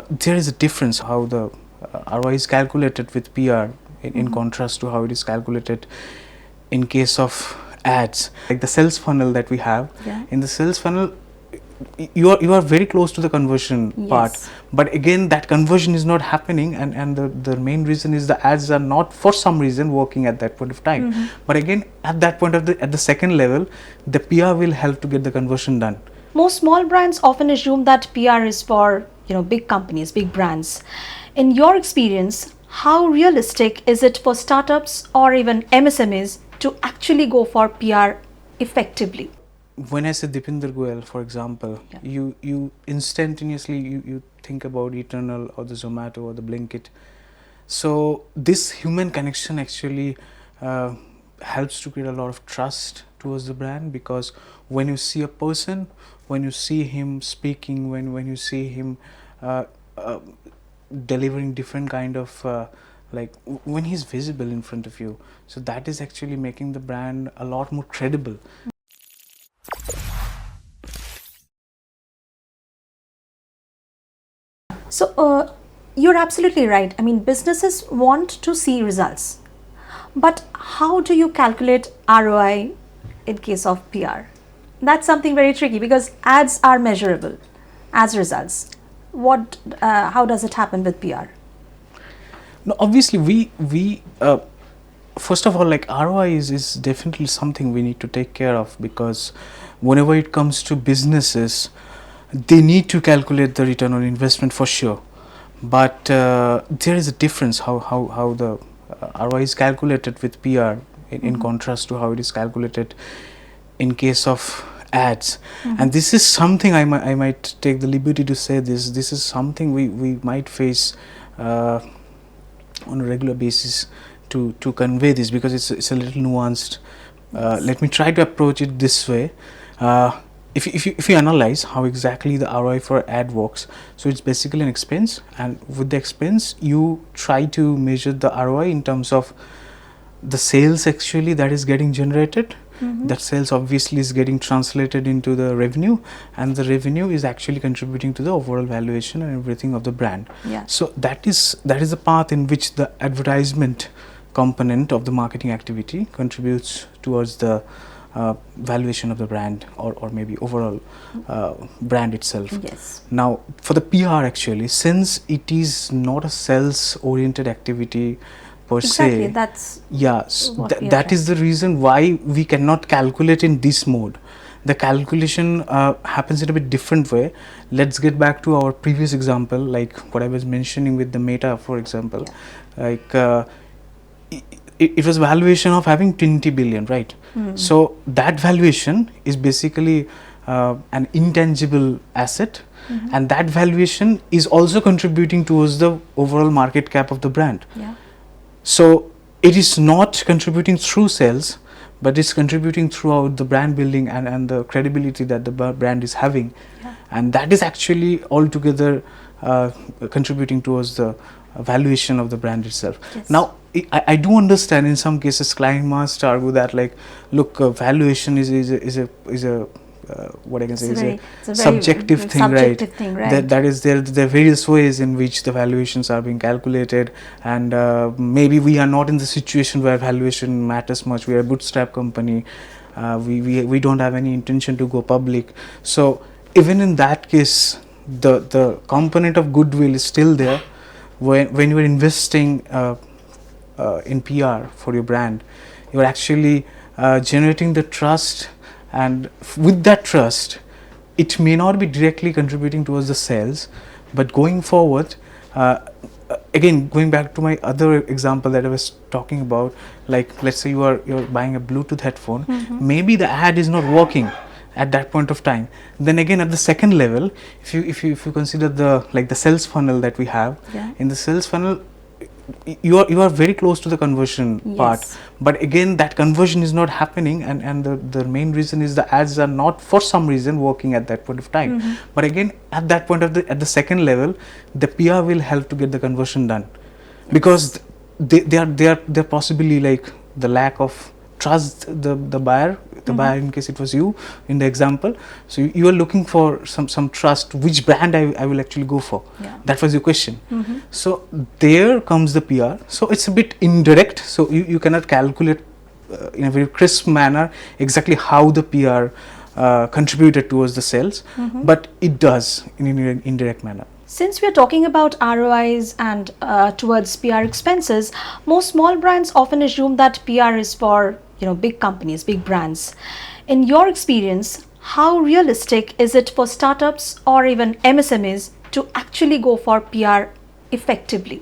there is a difference how the ROI is calculated with PR in contrast to how it is calculated in case of ads. Like the sales funnel that we have, in the sales funnel, you are very close to the conversion part, but again that conversion is not happening, and the main reason is the ads are not for some reason working at that point of time. But again, at that point of at the second level, the PR will help to get the conversion done. Most small brands often assume that PR is for big companies, big brands. In your experience, how realistic is it for startups or even MSMEs to actually go for PR effectively? When I say Deepinder Goyal, for example, you instantaneously you think about Eternal or the Zomato or the Blinkit. So this human connection actually helps to create a lot of trust towards the brand, because when you see a person, when you see him speaking, when you see him delivering different kind of like when he's visible in front of you, so that is actually making the brand a lot more credible. So you're absolutely right. I mean, businesses want to see results, but how do you calculate ROI in case of PR? That's something very tricky, because ads are measurable as results. How does it happen with PR? No, obviously we first of all, like ROI is definitely something we need to take care of, because whenever it comes to businesses, they need to calculate the return on investment for sure. But there is a difference how the ROI is calculated with PR in contrast to how it is calculated in case of ads. And this is something I might take the liberty to say this is something we might face on a regular basis to convey this, because it's a little nuanced. Let me try to approach it this way. If you analyze how exactly the ROI for ad works, so it's basically an expense, and with the expense you try to measure the ROI in terms of the sales actually that is getting generated. That sales obviously is getting translated into the revenue, and the revenue is actually contributing to the overall valuation and everything of the brand. So that is the path in which the advertisement component of the marketing activity contributes towards the valuation of the brand, or maybe overall brand itself. Now for the PR, actually, since it is not a sales oriented activity per se, that is the reason why we cannot calculate in this mode. The calculation happens in a bit different way. Let's get back to our previous example, like what I was mentioning with the Meta, for example. Like it was valuation of having 20 billion, right? So that valuation is basically an intangible asset, and that valuation is also contributing towards the overall market cap of the brand. So it is not contributing through sales, but it's contributing throughout the brand building and the credibility that the brand is having. And that is actually altogether contributing towards the valuation of the brand itself. Now I do understand in some cases client must argue that, like, look, valuation is a what I can say is a subjective thing, right? That is, there are various ways in which the valuations are being calculated, and maybe we are not in the situation where valuation matters much. We are a bootstrap company. We don't have any intention to go public. So even in that case, the component of goodwill is still there. When you are investing in PR for your brand, you are actually generating the trust. And with that trust, it may not be directly contributing towards the sales, but going forward, again, going back to my other example that I was talking about, like, let's say you're buying a Bluetooth headphone, maybe the ad is not working at that point of time. Then again, at the second level, if you consider the sales funnel that we have, in the sales funnel, you are very close to the conversion part, but again that conversion is not happening, and the main reason is the ads are not for some reason working at that point of time. But again, at that point of at the second level, the PR will help to get the conversion done, because they are possibly, like, the lack of trust the buyer the buyer, in case it was you in the example. So you are looking for some trust, which brand I will actually go for. Yeah. That was your question. So there comes the PR. So it's a bit indirect, so you cannot calculate in a very crisp manner exactly how the PR contributed towards the sales, but it does in an indirect manner. Since we are talking about ROIs and towards PR expenses, most small brands often assume that PR is for big companies, big brands. In your experience, how realistic is it for startups or even MSMEs to actually go for PR effectively?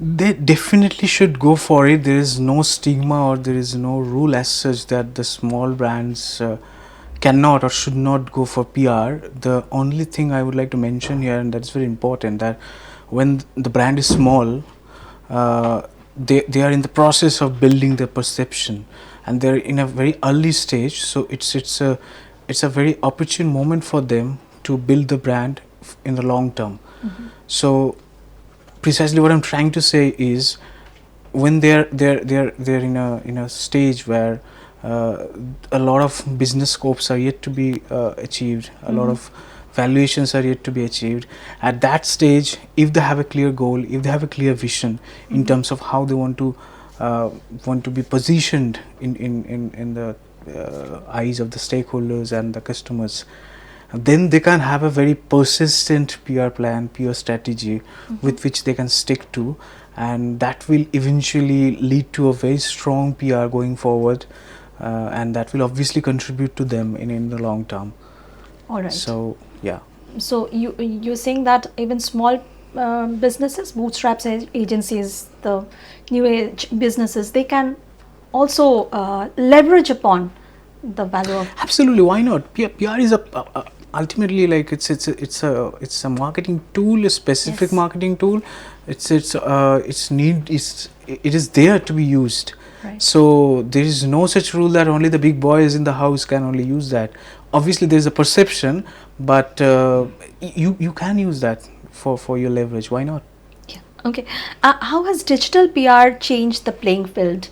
They definitely should go for it. There is no stigma or there is no rule as such that the small brands cannot or should not go for PR. The only thing I would like to mention here, and that's very important, that when the brand is small, they are in the process of building their perception, and they're in a very early stage. So it's a very opportune moment for them to build the brand in the long term. So precisely what I'm trying to say is, when they're in a stage where a lot of business scopes are yet to be achieved, a lot of valuations are yet to be achieved. At that stage, if they have a clear goal, if they have a clear vision in terms of how they want to be positioned in the eyes of the stakeholders and the customers, then they can have a very persistent PR plan, PR strategy with which they can stick to, and that will eventually lead to a very strong PR going forward, and that will obviously contribute to them in the long term. All right. So yeah. So you're saying that even small businesses, bootstraps agencies, the new age businesses, they can also leverage upon the value of. Absolutely, why not? PR is ultimately, like, it's a marketing tool, a specific marketing tool. It is there to be used. Right. So there is no such rule that only the big boys in the house can only use that. Obviously there is a perception, but you can use that for your leverage. Why not? Yeah. Okay. How has digital PR changed the playing field,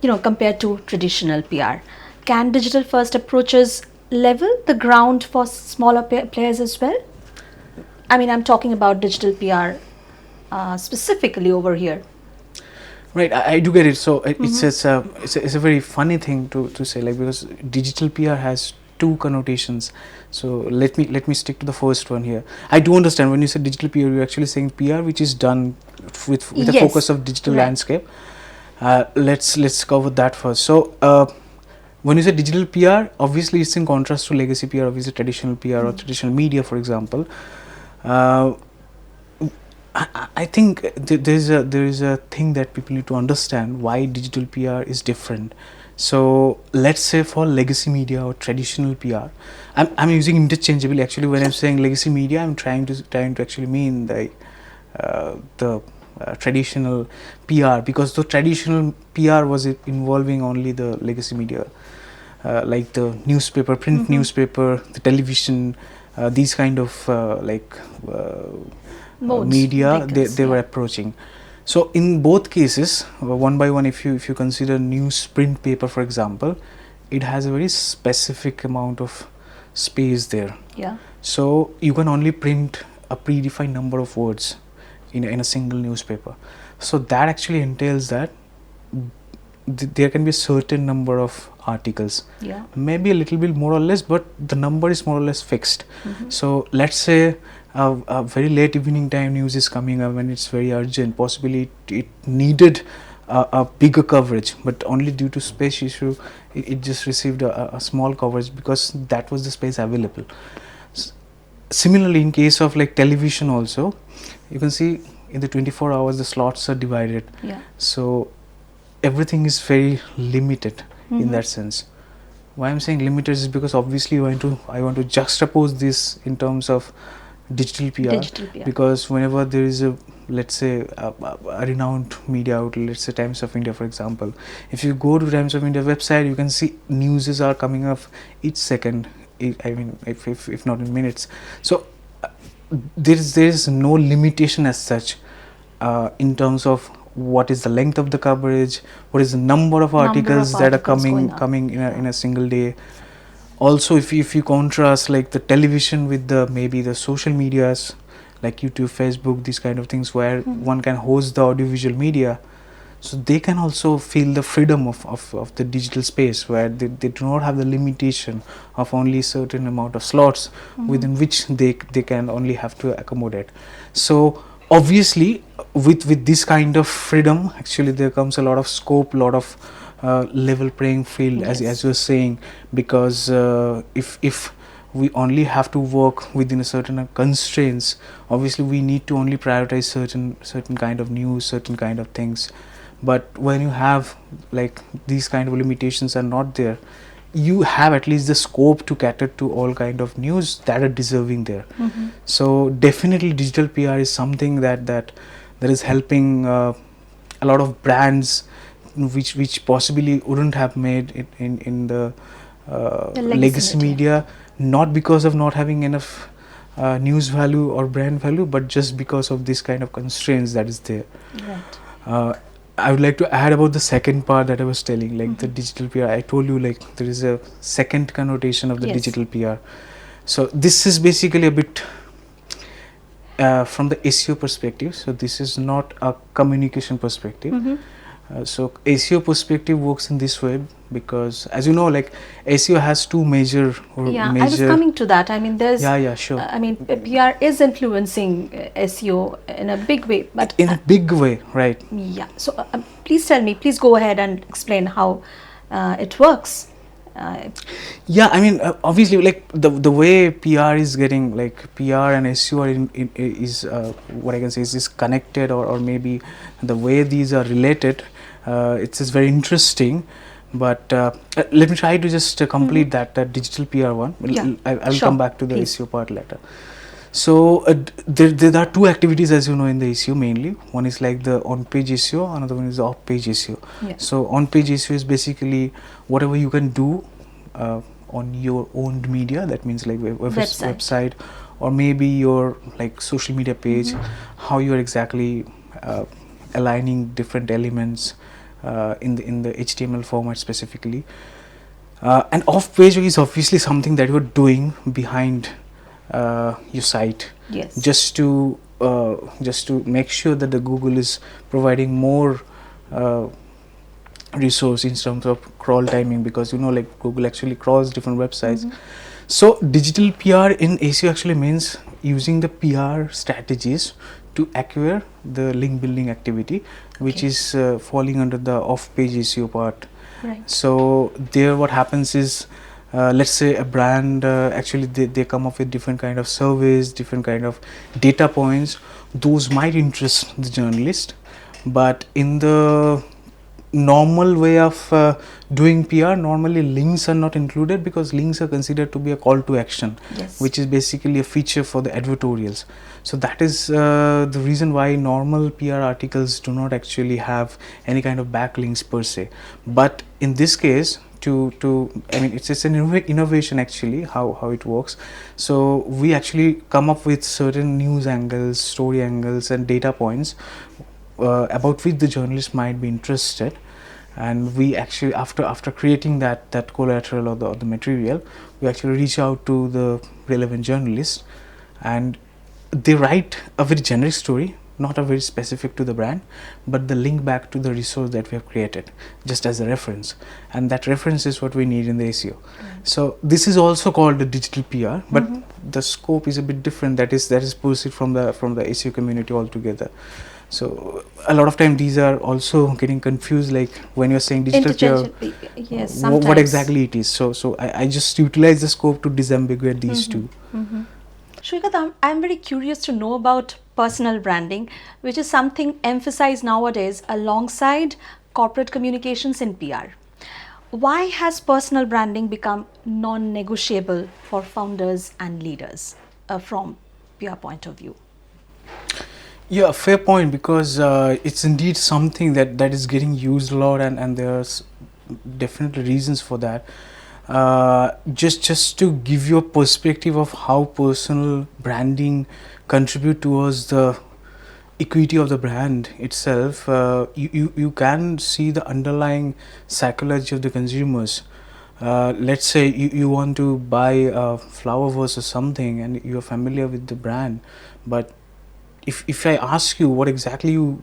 compared to traditional PR? Can digital first approaches level the ground for smaller players as well? I mean, I'm talking about digital PR specifically over here. Right, I do get it. So it's a very funny thing to say, like, because digital PR has two connotations. So let me stick to the first one here. I do understand when you say digital PR, you're actually saying PR which is done with a focus of digital landscape. Let's cover that first. So when you say digital PR, obviously it's in contrast to legacy PR, obviously traditional PR or traditional media, for example. I think there is a thing that people need to understand why digital PR is different. So let's say for legacy media or traditional PR, I'm using interchangeably. Actually, when I'm saying legacy media, I'm trying to actually mean the traditional PR, because the traditional PR was involving only the legacy media, like the newspaper, print newspaper, the television, these kind of media they were approaching. So in both cases, one by one, if you consider newsprint paper, for example, it has a very specific amount of space there. Yeah. So you can only print a predefined number of words in a single newspaper. So that actually entails that there can be a certain number of articles, maybe a little bit more or less, but the number is more or less fixed. So let's say a very late evening time news is coming up and it's very urgent, possibly it needed a bigger coverage, but only due to space issue it just received a small coverage because that was the space available. Similarly, in case of like television also, you can see in the 24 hours the slots are divided. So everything is very limited in that sense. Why I'm saying limited is because obviously I want to juxtapose this in terms of digital PR, because whenever there is a, let's say, a renowned media outlet, let's say Times of India, for example, if you go to Times of India website, you can see news are coming up each second, I mean, if not in minutes. So there is no limitation as such in terms of what is the length of the coverage, what is the number of articles that are coming in a single day. Also, if you contrast like the television with the maybe the social medias like YouTube, Facebook, these kind of things where one can host the audiovisual media, so they can also feel the freedom of the digital space where they do not have the limitation of only certain amount of slots within which they can only have to accommodate. So obviously with this kind of freedom, actually there comes a lot of scope, lot of level playing field, as you were saying, because if we only have to work within a certain constraints, obviously we need to only prioritize certain kind of news, certain kind of things. But when you have like these kind of limitations are not there, you have at least the scope to cater to all kind of news that are deserving there. So definitely digital PR is something that is helping a lot of brands which possibly wouldn't have made it in the legacy media, not because of not having enough news value or brand value, but just because of this kind of constraints that is there. I would like to add about the second part that I was telling, like the digital PR. I told you like there is a second connotation of the digital PR. So this is basically a bit from the SEO perspective. So this is not a communication perspective. So SEO perspective works in this way because, as you know, like SEO has two major. I was coming to that. I mean, there's. Sure. I mean, PR is influencing SEO in a big way, but in a big way, right? Yeah. So please tell me. Please go ahead and explain how it works. I mean, obviously, like the way PR is getting, like PR and SEO are is what I can say is connected, or maybe the way these are related. It's just very interesting. But let me try to just complete that digital PR one. I will come back to the SEO part later. So there are two activities, as you know, in the SEO mainly. One is like the on-page SEO, another one is the off-page SEO. So on-page SEO is basically whatever you can do on your owned media. That means like website or maybe your like social media page. How you are exactly aligning different elements in the HTML format specifically. And off-page is obviously something that you are doing behind your site, just to make sure that the Google is providing more resource in terms of crawl timing, because you know like Google actually crawls different websites. So digital PR in SEO actually means using the PR strategies to acquire the link building activity, which is falling under the off-page SEO part. So there what happens is, let's say a brand actually they come up with different kind of surveys, different kind of data points. Those might interest the journalist, but in the normal way of doing PR, normally links are not included, because links are considered to be a call to action, which is basically a feature for the advertorials. So that is the reason why normal PR articles do not actually have any kind of backlinks per se. But in this case, I mean, it's an innovation actually how it works. So we actually come up with certain news angles, story angles, and data points about which the journalist might be interested, and we actually after creating that collateral or the material, we actually reach out to the relevant journalist, and they write a very generic story, not a very specific to the brand, but the link back to the resource that we have created just as a reference, and that reference is what we need in the SEO. So this is also called the digital PR, but the scope is a bit different. That is pursued from the SEO community altogether. So a lot of time these are also getting confused, like when you're saying digital PR, what exactly it is. So I just utilize the scope to disambiguate these two. Saikat, I'm very curious to know about personal branding, which is something emphasized nowadays alongside corporate communications in PR. Why has personal branding become non-negotiable for founders and leaders from PR point of view? Yeah, fair point, because it's indeed something that is getting used a lot, and there's definitely reasons for that. Just to give you a perspective of how personal branding contribute towards the equity of the brand itself, you can see the underlying psychology of the consumers. Let's say you want to buy a flower vase or something and you're familiar with the brand, but if I ask you what exactly you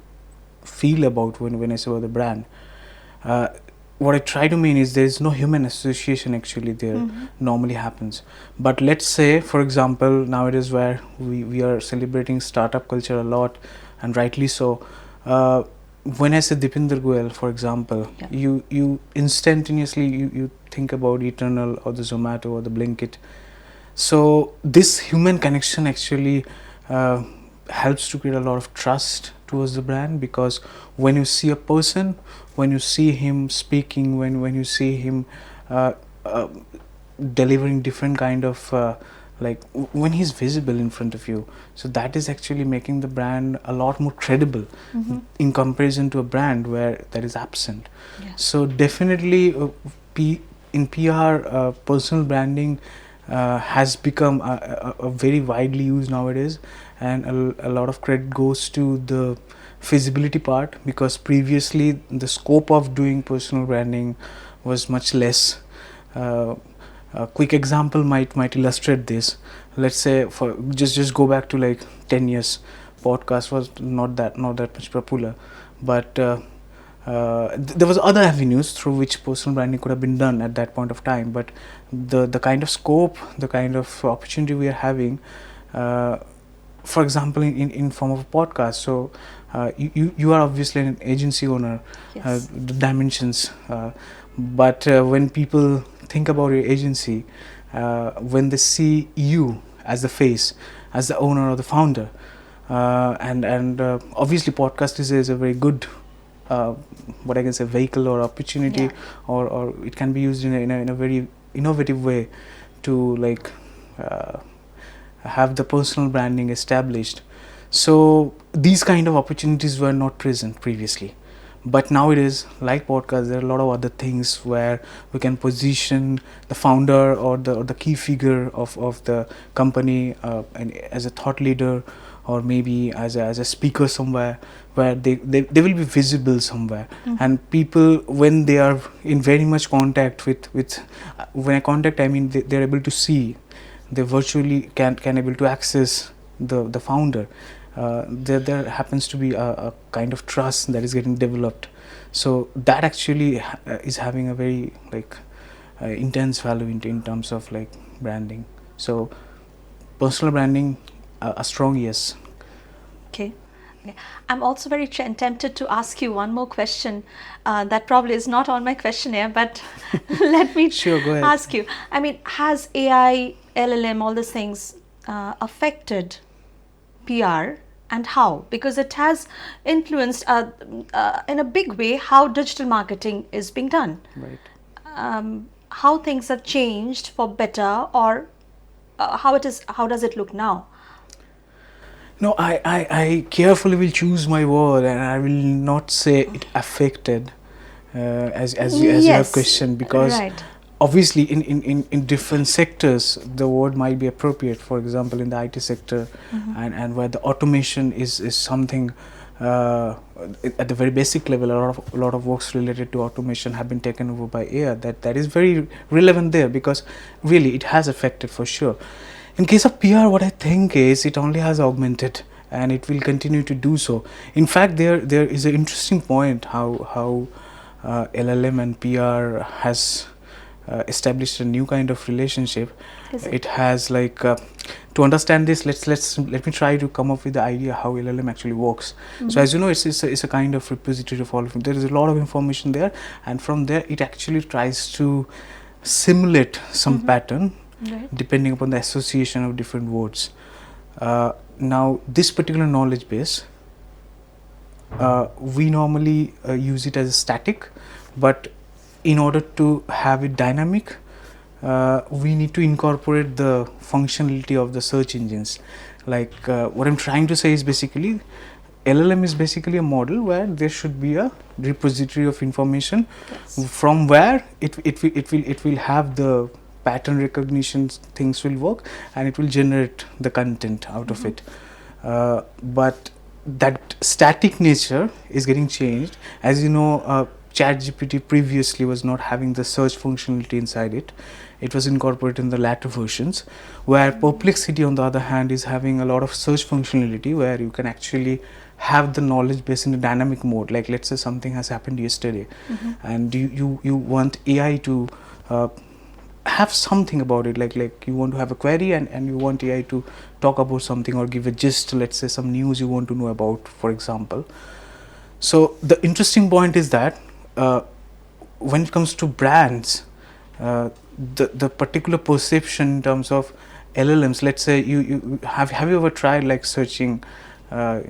feel about when I say about the brand, uh, what I try to mean is there's no human association actually there normally happens. But let's say, for example, nowadays where we are celebrating startup culture a lot, and rightly so, when I say Deepinder Goyal, for example, you instantaneously you think about Eternal or the Zomato or the Blinkit. So this human connection actually helps to create a lot of trust towards the brand, because when you see a person, when you see him speaking, when you see him uh, uh, delivering different kind of like when he's visible in front of you, so that is actually making the brand a lot more credible in comparison to a brand where that is absent. So definitely in PR, personal branding has become a very widely used nowadays, and a lot of credit goes to the feasibility part, because previously the scope of doing personal branding was much less. A quick example might illustrate this. Let's say, for just go back to like 10 years, podcast was not that much popular, but there was other avenues through which personal branding could have been done at that point of time. But the kind of scope, the kind of opportunity we are having, for example, in form of a podcast. So you are obviously an agency owner, the dimensions, but when people think about your agency, when they see you as the face, as the owner or the founder, and obviously podcast is a very good what I can say vehicle or opportunity, or it can be used in a very innovative way to like have the personal branding established. So these kind of opportunities were not present previously, but now it is. Like podcasts, there are a lot of other things where we can position the founder or the key figure of the company and as a thought leader, or maybe as a speaker somewhere, where they will be visible somewhere. And people, when they are in very much contact with when I contact, I mean they're able to see, they virtually can able to access the founder. There happens to be a kind of trust that is getting developed. So that actually is having a very like intense value in terms of like branding. So personal branding, a strong yes. Okay. I'm also very tempted to ask you one more question that probably is not on my questionnaire, but let me Sure, go ahead. ask you. I mean, has AI, LLM, all these things affected PR, and how? Because it has influenced in a big way how digital marketing is being done. Right. How things have changed for better, or how does it look now? No, I carefully will choose my word, and I will not say it affected as you have questioned, because obviously in different sectors the word might be appropriate. For example, in the IT sector, and where the automation is something at the very basic level, a lot of works related to automation have been taken over by AI. That is very relevant there, because really it has affected for sure. In case of PR, what I think is it only has augmented, and it will continue to do so. In fact, there is an interesting point how LLM and PR has established a new kind of relationship. It has like to understand this, let me try to come up with the idea how LLM actually works. So as you know, it's a kind of repository of all of it. There is a lot of information there, and from there it actually tries to simulate some pattern. Right. Depending upon the association of different words. Now this particular knowledge base, we normally use it as a static, but in order to have it dynamic, we need to incorporate the functionality of the search engines. Like what I'm trying to say is basically LLM is basically a model where there should be a repository of information, from where it will have the pattern recognition, things will work, and it will generate the content out of it. But that static nature is getting changed. As you know, ChatGPT previously was not having the search functionality inside it. It was incorporated in the latter versions, where Perplexity on the other hand is having a lot of search functionality where you can actually have the knowledge base in a dynamic mode. Like let's say something has happened yesterday, and you want AI to have something about it, like you want to have a query and you want AI to talk about something or give a gist, let's say some news you want to know about, for example. So the interesting point is that when it comes to brands, the particular perception in terms of LLMs, let's say you have you ever tried like searching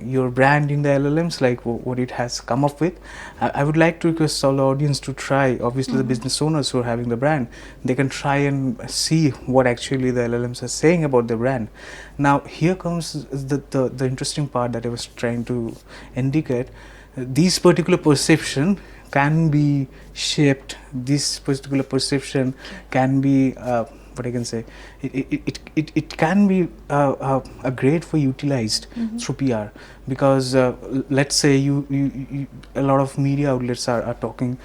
your brand in the LLMs, like what it has come up with? I would like to request all the audience to try. Obviously, the business owners who are having the brand, they can try and see what actually the LLMs are saying about the brand. Now, here comes the interesting part that I was trying to indicate. These particular perception can be shaped. This particular perception can be what I can say. It can be a great way utilized through PR, because let's say you a lot of media outlets are talking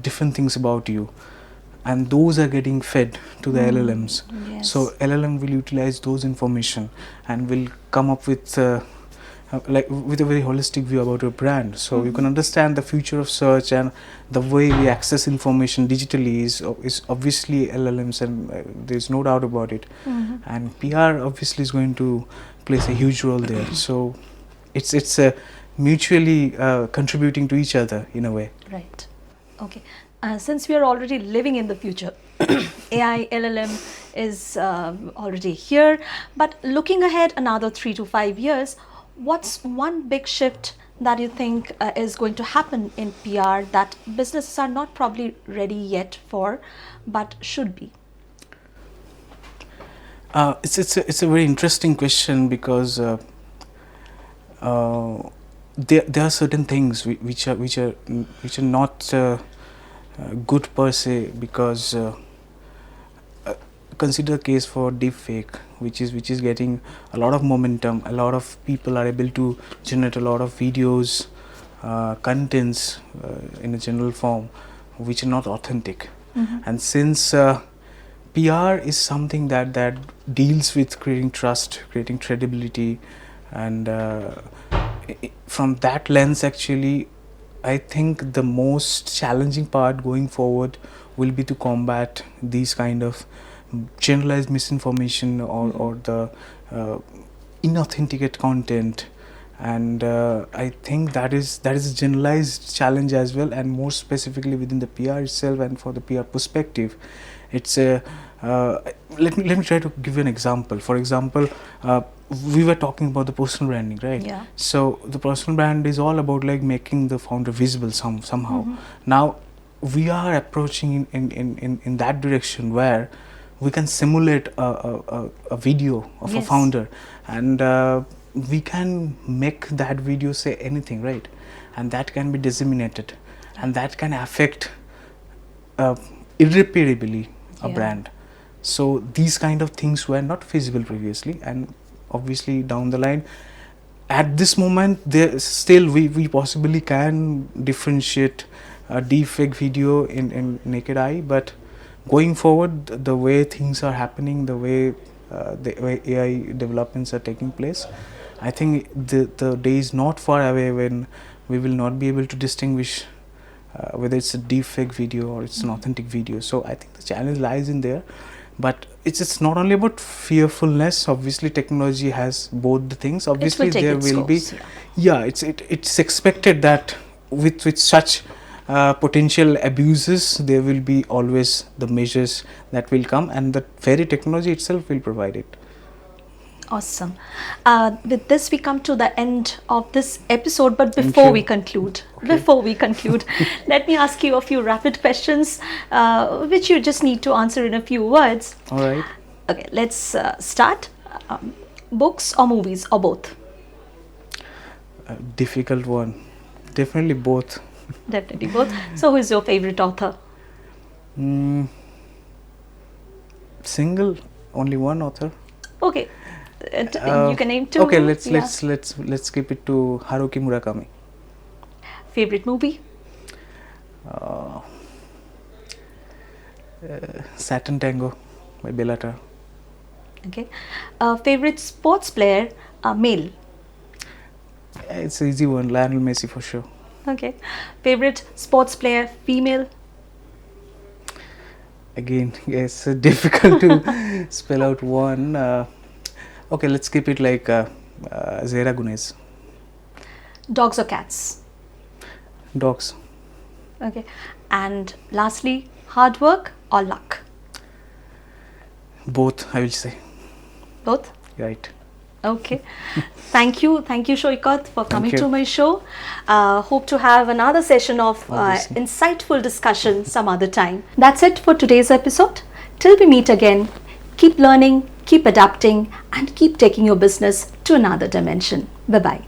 different things about you, and those are getting fed to the LLMs. Yes. So LLM will utilize those information and will come up with like with a very holistic view about your brand. So you can understand the future of search, and the way we access information digitally is obviously LLMs, and there's no doubt about it. And PR obviously is going to plays a huge role there. So it's mutually contributing to each other in a way. Right. Okay. Since we are already living in the future, AI, LLM is already here. But looking ahead another 3 to 5 years, what's one big shift that you think is going to happen in PR that businesses are not probably ready yet for, but should be? It's a very interesting question, because there are certain things which are not good per se, because consider a case for deepfake, which is getting a lot of momentum. A lot of people are able to generate a lot of videos, contents in a general form, which are not authentic. And since PR is something that deals with creating trust, creating credibility, and from that lens, actually, I think the most challenging part going forward will be to combat these kind of generalized misinformation or the inauthenticate content. And I think that is a generalized challenge as well, and more specifically within the PR itself and for the PR perspective. It's a let me try to give you an example. For example, we were talking about the personal branding, right? Yeah. So the personal brand is all about like making the founder visible somehow. Now we are approaching in that direction, where we can simulate a video of a founder, and we can make that video say anything, right? And that can be disseminated, and that can affect irreparably a brand. So these kind of things were not feasible previously, and obviously down the line, at this moment, there still we possibly can differentiate a deepfake video in naked eye, but going forward, the way things are happening, the way AI developments are taking place, I think the day is not far away when we will not be able to distinguish whether it's a deepfake video or it's an authentic video. So I think the challenge lies in there. But it's not only about fearfulness. Obviously, technology has both the things. Obviously, there will be, it's expected that with such potential abuses, there will be always the measures that will come, and the very technology itself will provide it. Awesome. With this, we come to the end of this episode. But before we conclude, let me ask you a few rapid questions, which you just need to answer in a few words. All right. Okay, let's start. Books or movies, or both? Difficult one. Definitely both. Definitely both. So, who is your favorite author? Single, only one author. Okay. You can name two. Okay, Yeah. let's keep it to Haruki Murakami. Favorite movie? Saturn Tango by Bellator. Okay. Favorite sports player? Male. It's an easy one, Lionel Messi for sure. Okay. Favorite sports player? Female. Again, it's difficult to spell out one. Okay, let's keep it like Zera Gunez. Dogs or cats? Dogs. Okay. And lastly, hard work or luck? Both, I will say. Both? Right. Okay. Thank you, Saikat, for coming you. to my show. Hope to have another session of Obviously. insightful discussion some other time. That's it for today's episode. Till we meet again, keep learning, keep adapting, and keep taking your business to another dimension. Bye-bye.